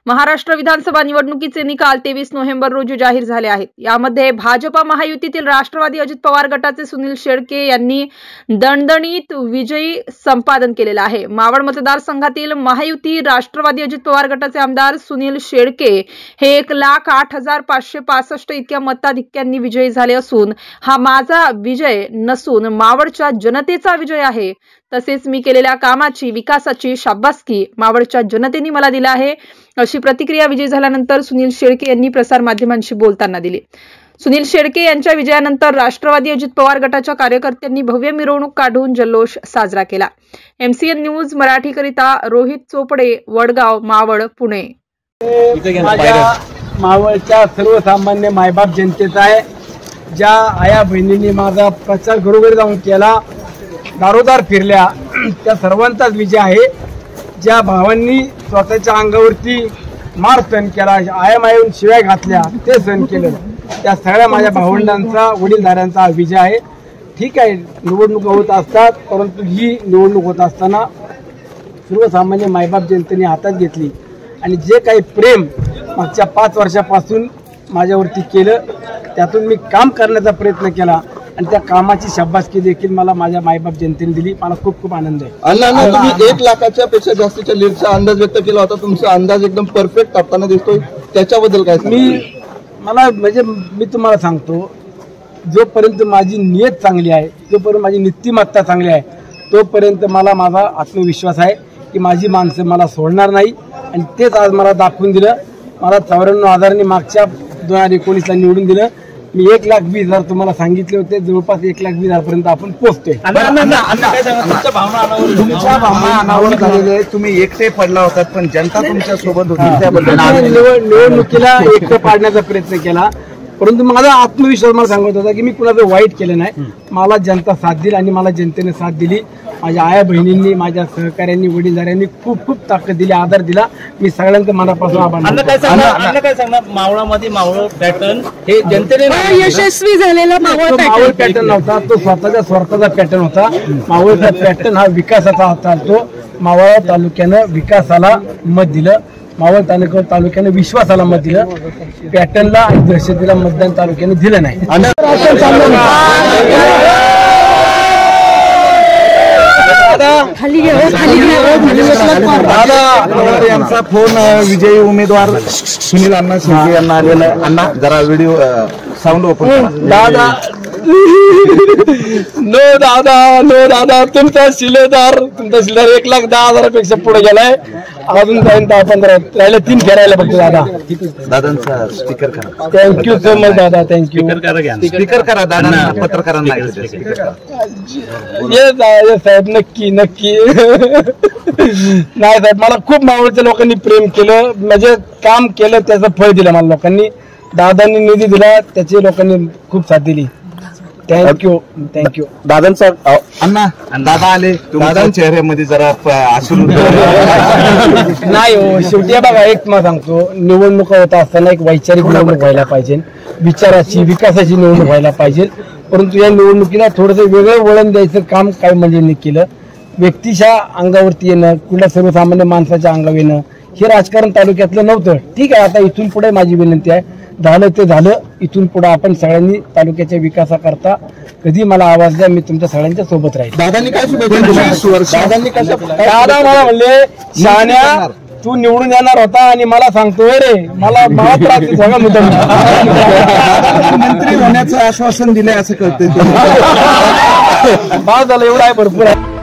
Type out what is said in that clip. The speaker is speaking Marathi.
महाराष्ट्र विधानसभा निवडणुकीचे निकाल 23 नोव्हेंबर रोजी जाहीर झाले आहेत। यामध्ये भाजपा महायुतीतील राष्ट्रवादी अजित पवार गटाचे सुनील शेळके यांनी दणदणीत विजयी संपादन केलेला आहे। मावळ मतदारसंघातील महायुती राष्ट्रवादी अजित पवार गटाचे आमदार सुनील शेळके हे 1,08,565 इतक्या मताधिक्यांनी विजयी झाले असून हा माझा विजय नसून मावळच्या जनतेचा विजय आहे। तसेच मी केलेल्या कामाची विकासाची शाबासकी मावळच्या जनतेने मला दिला आहे, अशी प्रतिक्रिया विजयी झाल्यानंतर सुनील शेळके यांनी प्रसार माध्यमांशी बोलताना दिली। सुनील शेळके यांच्या विजयानंतर राष्ट्रवादी अजित पवार गटाच्या कार्यकर्त्यांनी भव्य मिरवणूक काढून जल्लोष साजरा केला। MCN न्यूज मराठी करिता रोहित चोपडे, वडगाव, मावळ, पुणे। मावळच्या सर्वसामान्य मायबाप जनतेचा आहे। ज्या आया बहिणींनी माझा प्रचार घरोघरी जाऊन केला, दारोदार फिरल्या, त्या सर्वांचाच विजय आहे। ज्या भावांनी स्वतःच्या अंगावरती मार सहन केला, आया मायेहून शिवाय घातल्या, ते सहन केलं, त्या सगळ्या माझ्या भावंडांचा, वडीलधाऱ्यांचा हा विजय आहे। ठीक आहे, निवडणूक होत असतात, परंतु ही निवडणूक होत असताना सर्वसामान्य मायबाप जनतेने हातात घेतली आणि जे काही प्रेम मागच्या 5 वर्षापासून माझ्यावरती केलं, त्यातून मी काम करण्याचा प्रयत्न केला आणि त्या कामाची शाबासकी देखील मला माझ्या मायबाप जनतेने दिली। मला खूप खूप आनंद आहे। अण्णा, तुम्ही 1 लाखाच्या पेक्षा जास्तीच्या लीडचा अंदाज व्यक्त केला होता, तुमचा अंदाज एकदम परफेक्ट टाकताना दिसतोय, त्याच्याबद्दल काय? मी तुम्हाला सांगतो, जोपर्यंत माझी नियत चांगली आहे, जोपर्यंत माझी नीतिमत्ता चांगली आहे, तोपर्यंत मला माझा आत्मविश्वास आहे की माझी माणसं मला सोडणार नाही आणि तेच आज मला दाखवून दिलं। मला 94,000 मागच्या 2019ला निवडून दिलं। मी 1,20,000 तुम्हाला सांगितले होते, जवळपास 1,20,000 पर्यंत आपण पोहोचतोय। तुमच्या भावना अनावर झालेले, तुम्ही एकटे पडला होतात पण जनता तुमच्या सोबत होती, त्याबद्दल निवडणुकीला एकटे पाडण्याचा प्रयत्न केला, परंतु माझा आत्मविश्वास मला सांगत होता की मी कुणाचं वाईट केलं नाही। मला जनता साथ दिली आणि मला जनतेने साथ दिली। माझ्या आया बहिणींनी, माझ्या सहकाऱ्यांनी, वडीलधाऱ्यांनी खूप खूप ताकद दिली, आदर दिला। मी सगळ्यांचं मनापासून आभार मानतो। काय सांगणार मावळामध्ये मावळ पॅटर्न हे जनतेने यशस्वी झालेला मावळ पॅटर्न नव्हता, तो स्वतःचा स्वार्थाचा पॅटर्न होता। मावळचा पॅटर्न हा विकासाचा चालतो। मावळ तालुक्यानं विकासाला मत दिलं, मावळ तालुक्याने विश्वासाला मत दिलं, पॅटर्नला आणि दहशतीला मतदान तालुक्याने दिलं नाही। दादा यांचा फोन विजयी उमेदवार सुनील अण्णा शेळके यांना आलेला आहे। अण्णा, जरा व्हिडिओ साऊंड ओपन करा। दादा नो दादा, तुमचा शिलेदार 1,10,000 पेक्षा पुढे गेलाय। अजून 10-15 राहिले, 3 फेरायला बघतो दादा। दादांचा स्पीकर करा। थँक्यू सो मच दादा, थँक्यू। स्पीकर करा दादा, पत्रकारांना साहेब, नक्की नक्की। नाही साहेब, मला खूप मावळच्या लोकांनी प्रेम केलं, म्हणजे काम केलं, त्याचं फळ दिलं मला लोकांनी। दादांनी निधी दिला, त्याची लोकांनी खूप साथ दिली। थँक्यू। दादांचा अण्णा, दादा आले, दादा चेहऱ्यामध्ये जरा अश्रू नाही हो, शेवटी बघा, एक मला सांगतो, निवडणुका होत असताना एक वैचारिक निवडणूक व्हायला पाहिजे, विचाराची, विकासाची निवडणूक व्हायला पाहिजे। परंतु या निवडणुकीला थोडंसं वेगळं वळण द्यायचं काम काही मंडळींनी केलं। व्यक्तीच्या अंगावरती येणं, कुठल्या सर्वसामान्य माणसाच्या अंगावर येणं, हे राजकारण तालुक्यातलं नव्हतं। ठीक आहे, आता इथून पुढे माझी विनंती आहे, झालं ते झालं, इथून पुढे आपण सगळ्यांनी तालुक्याच्या विकासाकरता कधी मला आवाज द्या, मी तुमच्या सगळ्यांच्या सोबत राहील। दादांनी काय दादा मला म्हणले, शहाण्या तू निवडून येणार होता आणि मला सांगतोय रे, मला सगळं मुद्दा मंत्री होण्याचं आश्वासन दिलंय असं कळतंय। झालं, एवढं आहे, भरपूर आहे।